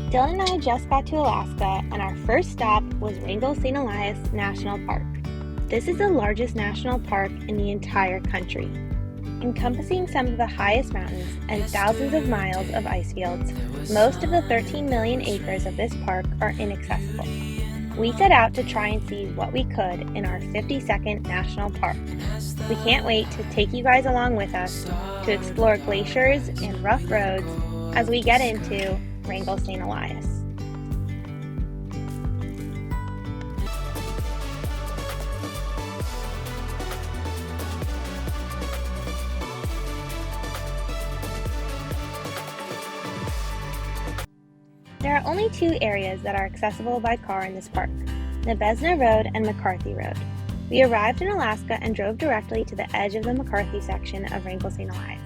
Dylan and I just got to Alaska, and our first stop was Wrangell-St Elias National Park. This is the largest national park in the entire country, encompassing some of the highest mountains and thousands of miles of ice fields. Most of the 13 million acres of this park are inaccessible. We set out to try and see what we could in our 52nd national park. We can't wait to take you guys along with us to explore glaciers and rough roads as we get into Wrangell-St Elias. There are only two areas that are accessible by car in this park, Nebezna Road and McCarthy Road. We arrived in Alaska and drove directly to the edge of the McCarthy section of Wrangell-St Elias.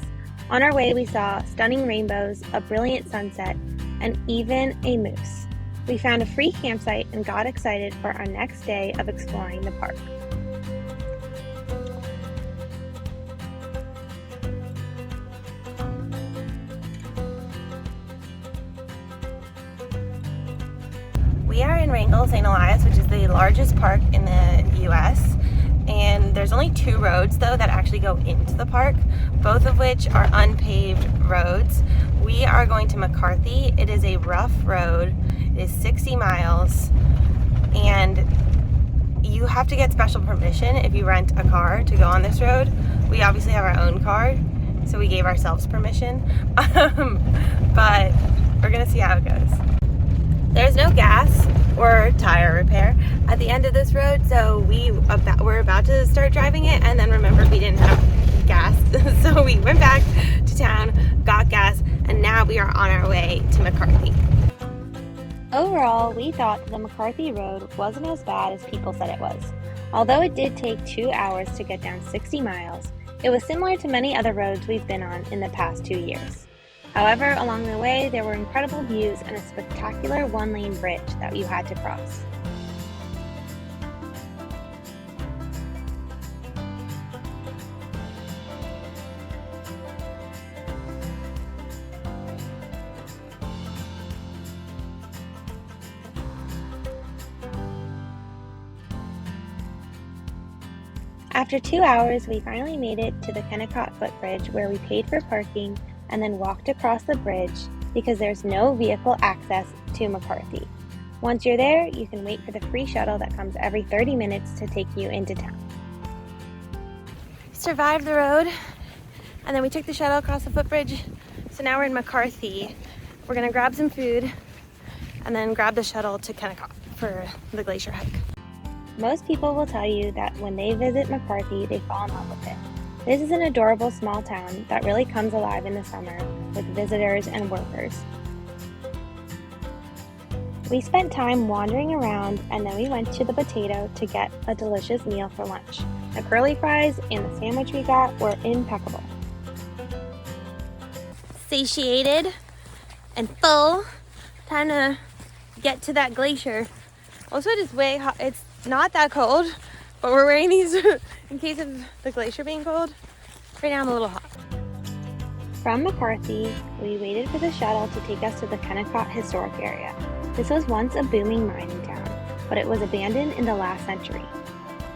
On our way, we saw stunning rainbows, a brilliant sunset, and even a moose. We found a free campsite and got excited for our next day of exploring the park. We are in Wrangell-St Elias, which is the largest park in the U.S., and there's only two roads though that actually go into the park, both of which are unpaved roads. We are going to McCarthy. It is a rough road. It is 60 miles, and you have to get special permission if you rent a car to go on this road. We obviously have our own car, so we gave ourselves permission, but we're gonna see how it goes. There's no gas or tire repair at the end of this road, so we're about to start driving it and then remembered we didn't have gas. So we went back to town, got gas, and now we are on our way to McCarthy. Overall, we thought the McCarthy Road wasn't as bad as people said it was. Although it did take 2 hours to get down 60 miles, it was similar to many other roads we've been on in the past 2 years. However, along the way, there were incredible views and a spectacular one-lane bridge that you had to cross. After 2 hours, we finally made it to the Kennecott footbridge, where we paid for parking and then walked across the bridge because there's no vehicle access to McCarthy. Once you're there, you can wait for the free shuttle that comes every 30 minutes to take you into town. Survived the road, and then we took the shuttle across the footbridge, so now we're in McCarthy. We're gonna grab some food and then grab the shuttle to Kennecott for the glacier hike. Most people will tell you that when they visit McCarthy, they fall in love with it. This is an adorable small town that really comes alive in the summer with visitors and workers. We spent time wandering around, and then we went to the Potato to get a delicious meal for lunch. The curly fries and the sandwich we got were impeccable. Satiated and full, time to get to that glacier. Also, it is way hot. It's not that cold, but we're wearing these in case of the glacier being cold. Right now I'm a little hot. From McCarthy, we waited for the shuttle to take us to the Kennecott Historic Area. This was once a booming mining town, but it was abandoned in the last century.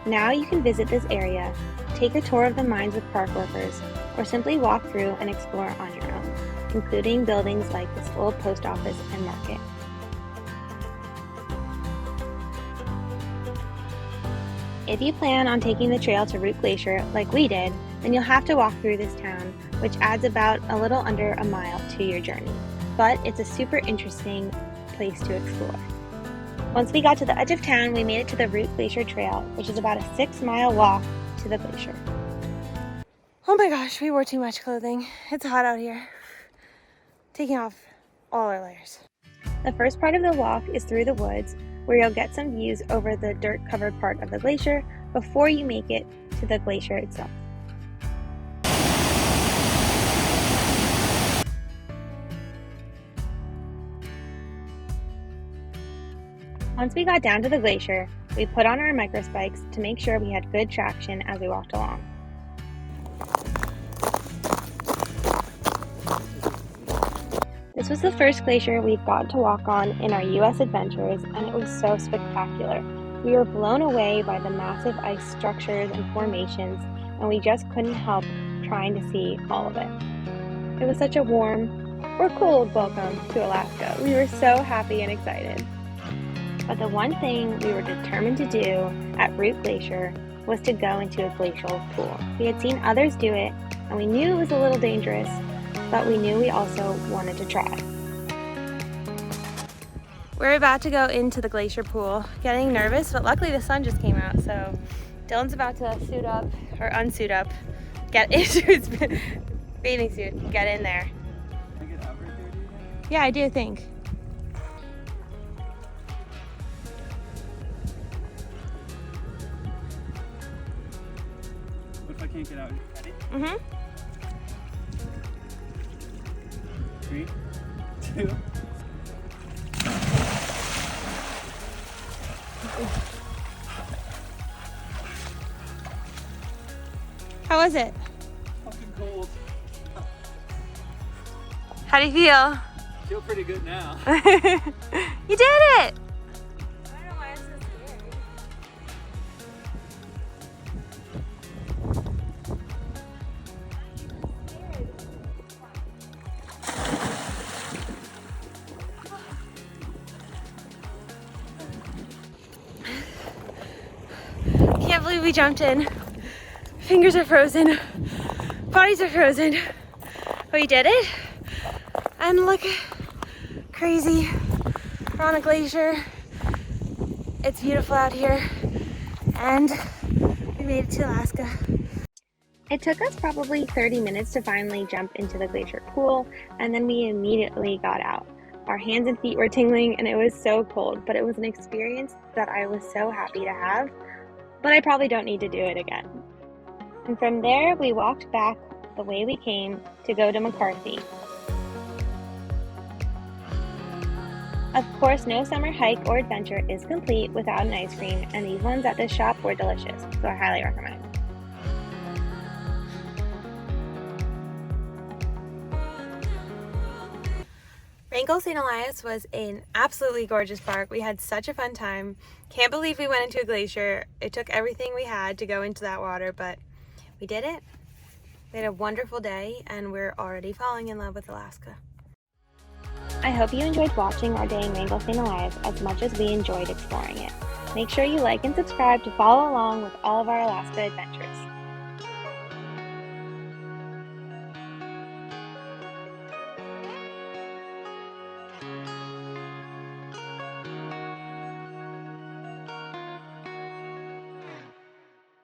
Now you can visit this area, take a tour of the mines with park workers, or simply walk through and explore on your own, including buildings like this old post office and market. If you plan on taking the trail to Root Glacier like we did, then you'll have to walk through this town, which adds about a little under a mile to your journey. But it's a super interesting place to explore. Once we got to the edge of town, we made it to the Root Glacier Trail, which is about a 6-mile walk to the glacier. Oh my gosh, we wore too much clothing. It's hot out here. Taking off all our layers. The first part of the walk is through the woods, where you'll get some views over the dirt-covered part of the glacier before you make it to the glacier itself. Once we got down to the glacier, we put on our microspikes to make sure we had good traction as we walked along. This was the first glacier we've got to walk on in our U.S. adventures, and it was so spectacular. We were blown away by the massive ice structures and formations, and we just couldn't help trying to see all of it. It was such a warm, or cold welcome to Alaska. We were so happy and excited. But the one thing we were determined to do at Root Glacier was to go into a glacial pool. We had seen others do it, and we knew it was a little dangerous, but we knew we also wanted to try. We're about to go into the glacier pool, getting nervous, but luckily the sun just came out, so Dylan's about to suit up, or unsuit up, get into his bathing suit, and get in there. Can I get out right there, do you think? Yeah, I do think. What if I can't get out? Ready? Mm-hmm. 3, 2. How was it? Fucking cold. How do you feel? I feel pretty good now. You did it! I don't know why I'm so scared. Can't believe we jumped in. Fingers are frozen, bodies are frozen. We did it. And look, crazy. We're on a glacier. It's beautiful out here. And we made it to Alaska. It took us probably 30 minutes to finally jump into the glacier pool, and then we immediately got out. Our hands and feet were tingling and it was so cold, but it was an experience that I was so happy to have, but I probably don't need to do it again. And from there, we walked back the way we came to go to McCarthy. Of course, no summer hike or adventure is complete without an ice cream, and these ones at this shop were delicious, so I highly recommend. Wrangell-St Elias was an absolutely gorgeous park. We had such a fun time. Can't believe we went into a glacier. It took everything we had to go into that water, but we did it. We had a wonderful day, and we're already falling in love with Alaska. I hope you enjoyed watching our day in Wrangell-St Elias as much as we enjoyed exploring it. Make sure you like and subscribe to follow along with all of our Alaska adventures.